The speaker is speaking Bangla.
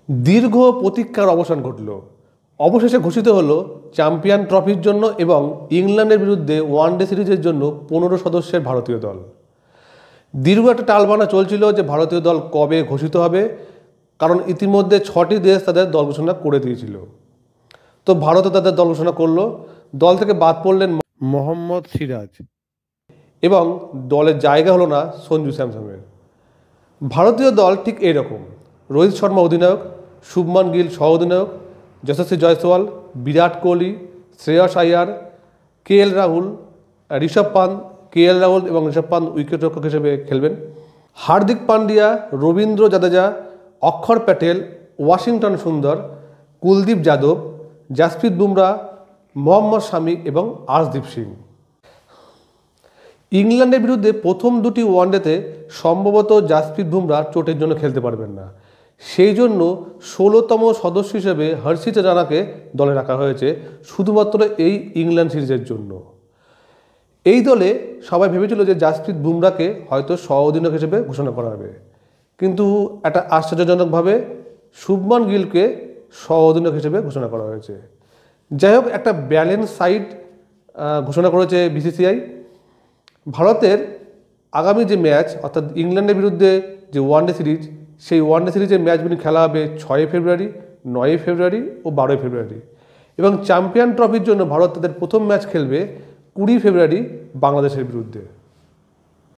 দীর্ঘ প্রতীক্ষার অবসান ঘটল। অবশেষে ঘোষিত হলো চ্যাম্পিয়ন ট্রফির জন্য এবং ইংল্যান্ডের বিরুদ্ধে ওয়ানডে সিরিজের জন্য 15 সদস্যের ভারতীয় দল। দীর্ঘ একটা টালবানা চলছিল যে ভারতীয় দল কবে ঘোষিত হবে, কারণ ইতিমধ্যে 6টি দেশ তাদের দল ঘোষণা করে দিয়েছিল। তো ভারতও তাদের দল ঘোষণা করলো। দল থেকে বাদ পড়লেন মোহাম্মদ সিরাজ এবং দলের জায়গা হলো না সঞ্জু স্যামসনের। ভারতীয় দল ঠিক এইরকম: রোহিত শর্মা অধিনায়ক, শুভমান গিল সহ অধিনায়ক, যশস্বী জয়সওয়াল, বিরাট কোহলি, শ্রেয়স আইয়ার, কেএল রাহুল, ঋষভ পান্ত। কেএল রাহুল এবং ঋষভ পান্ত উইকেটরক্ষক হিসেবে খেলবেন। হার্দিক পান্ডিয়া, রবীন্দ্র জাদেজা, অক্ষর প্যাটেল, ওয়াশিংটন সুন্দর, কুলদীপ যাদব, জাসপ্রীত বুমরা, মোহাম্মদ শামি এবং আর্শদীপ সিং। ইংল্যান্ডের বিরুদ্ধে প্রথম দুটি ওয়ানডেতে সম্ভবত জাসপ্রীত বুমরা চোটের জন্য খেলতে পারবেন না। সেই জন্য 16তম সদস্য হিসেবে হর্ষিত রানাকে দলে রাখা হয়েছে শুধুমাত্র এই ইংল্যান্ড সিরিজের জন্য। এই দলে সবাই ভেবেছিল যে জাসপ্রীত বুমরাকে হয়তো সহ অধিনায়ক হিসেবে ঘোষণা করা হবে, কিন্তু একটা আশ্চর্যজনকভাবে শুভমান গিলকে সহ অধিনায়ক হিসেবে ঘোষণা করা হয়েছে। যাই হোক, একটা ব্যালেন্স সাইড ঘোষণা করেছে বিসিসিআই। ভারতের আগামী যে ম্যাচ, অর্থাৎ ইংল্যান্ডের বিরুদ্ধে যে ওয়ানডে সিরিজ, সেই ওয়ানডে সিরিজের ম্যাচগুলি খেলা হবে 6 ফেব্রুয়ারি, 9 ফেব্রুয়ারি ও 12 ফেব্রুয়ারি। এবং চ্যাম্পিয়ন ট্রফির জন্য ভারত তাদের প্রথম ম্যাচ খেলবে 20 ফেব্রুয়ারি বাংলাদেশের বিরুদ্ধে।